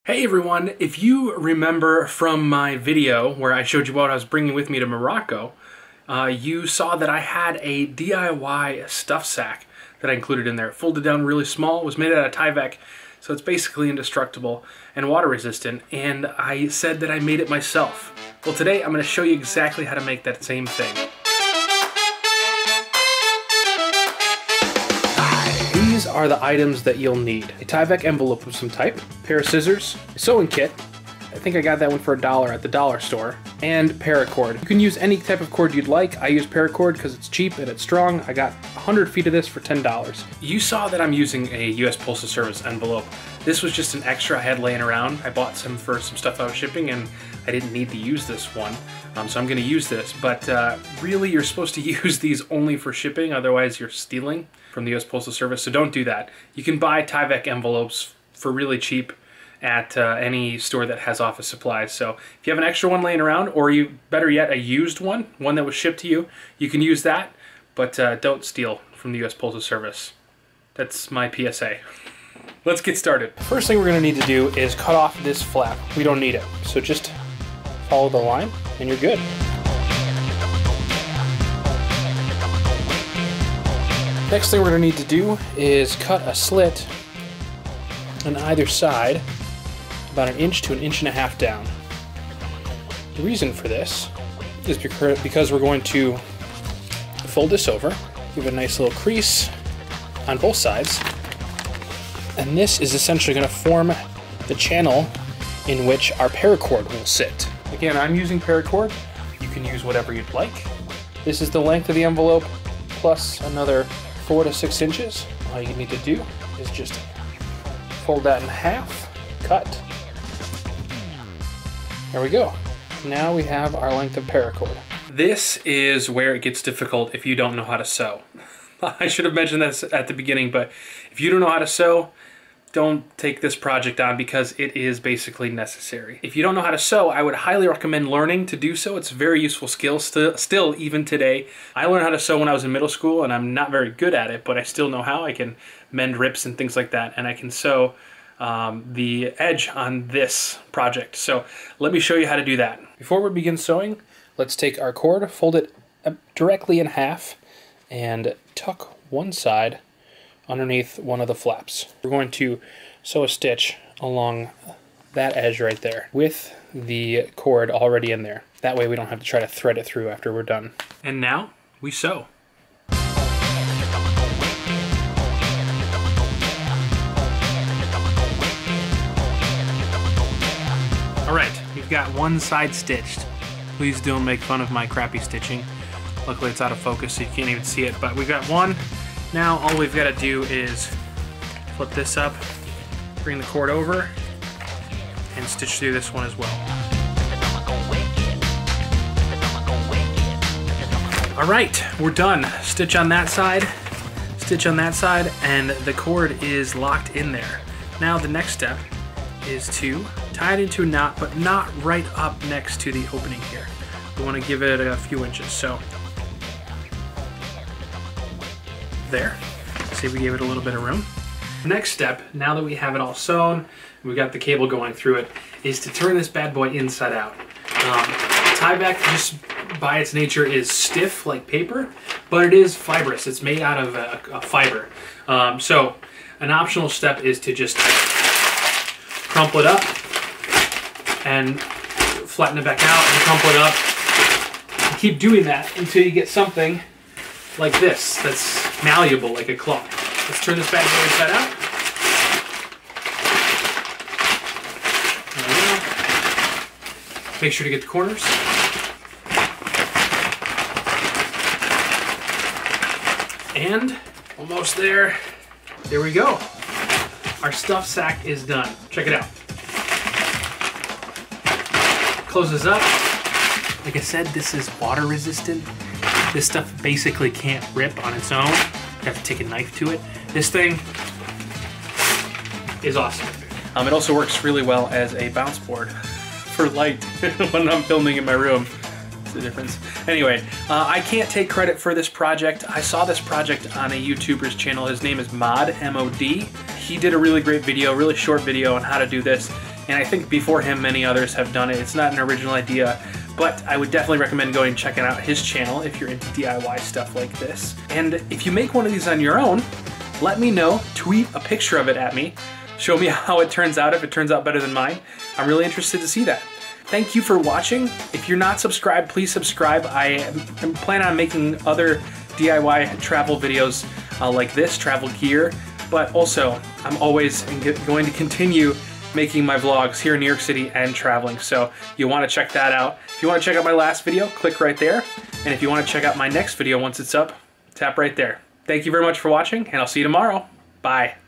Hey everyone, if you remember from my video where I showed you what I was bringing with me to Morocco, you saw that I had a DIY stuff sack that I included in there. It folded down really small, was made out of Tyvek, so it's basically indestructible and water resistant, and I said that I made it myself. Well, today I'm going to show you exactly how to make that same thing. These are the items that you'll need. A Tyvek envelope of some type, a pair of scissors, a sewing kit, I think I got that one for $1 at the dollar store, and paracord. You can use any type of cord you'd like. I use paracord because it's cheap and it's strong. I got 100 feet of this for $10. You saw that I'm using a US Postal Service envelope. This was just an extra I had laying around. I bought some for some stuff I was shipping and I didn't need to use this one. So I'm gonna use this, but really you're supposed to use these only for shipping, otherwise you're stealing from the US Postal Service, so don't do that. You can buy Tyvek envelopes for really cheap at any store that has office supplies. So if you have an extra one laying around, or better yet, a used one that was shipped to you, you can use that, but don't steal from the US Postal Service. That's my PSA. Let's get started. First thing we're gonna need to do is cut off this flap. We don't need it, so just follow the line and you're good. Next thing we're gonna need to do is cut a slit on either side, about 1 inch to 1.5 inches down. The reason for this is because we're going to fold this over, give it a nice little crease on both sides, and this is essentially going to form the channel in which our paracord will sit. Again, I'm using paracord. You can use whatever you'd like. This is the length of the envelope plus another 4 to 6 inches. All you need to do is just fold that in half, cut. There we go. Now we have our length of paracord. This is where it gets difficult if you don't know how to sew. I should have mentioned this at the beginning, but if you don't know how to sew, don't take this project on because it is basically necessary. If you don't know how to sew, I would highly recommend learning to do so. It's a very useful skill still even today. I learned how to sew when I was in middle school and I'm not very good at it, but I still know how. I can mend rips and things like that, and I can sew the edge on this project. So let me show you how to do that. Before we begin sewing, let's take our cord, fold it directly in half, and tuck one side underneath one of the flaps. We're going to sew a stitch along that edge right there with the cord already in there. That way we don't have to try to thread it through after we're done. And now we sew. All right, we've got one side stitched. Please don't make fun of my crappy stitching. Luckily it's out of focus so you can't even see it, but we've got one. Now all we've got to do is flip this up, bring the cord over, and stitch through this one as well. All right, we're done. Stitch on that side, and the cord is locked in there. Now the next step is to tie it into a knot, but not right up next to the opening here. We want to give it a few inches, so there. See, we gave it a little bit of room. Next step, now that we have it all sewn, we got the cable going through it, is to turn this bad boy inside out. Tyvek, just by its nature, is stiff like paper, but it is fibrous. It's made out of a fiber. So an optional step is to just crumple it up and flatten it back out and crumple it up. And keep doing that until you get something like this that's malleable like a cloth. Let's turn this bad boy inside out. There we go. Make sure to get the corners. And almost there. There we go. Our stuff sack is done. Check it out. Closes up. Like I said, this is water resistant. This stuff basically can't rip on its own. You have to take a knife to it. This thing is awesome. It also works really well as a bounce board for light when I'm filming in my room. It's the difference. Anyway, I can't take credit for this project. I saw this project on a YouTuber's channel. His name is Mod, M-O-D. He did a really great video, really short video on how to do this. and I think before him many others have done it. It's not an original idea, but I would definitely recommend going and checking out his channel if you're into DIY stuff like this. And if you make one of these on your own, let me know, tweet a picture of it at me, show me how it turns out, if it turns out better than mine. I'm really interested to see that. Thank you for watching. If you're not subscribed, please subscribe. I am planning on making other DIY travel videos like this, travel gear, but also I'm always going to continue making my vlogs here in New York City and traveling, so you'll want to check that out. If you want to check out my last video, click right there, and if you want to check out my next video once it's up, tap right there. Thank you very much for watching, and I'll see you tomorrow. Bye.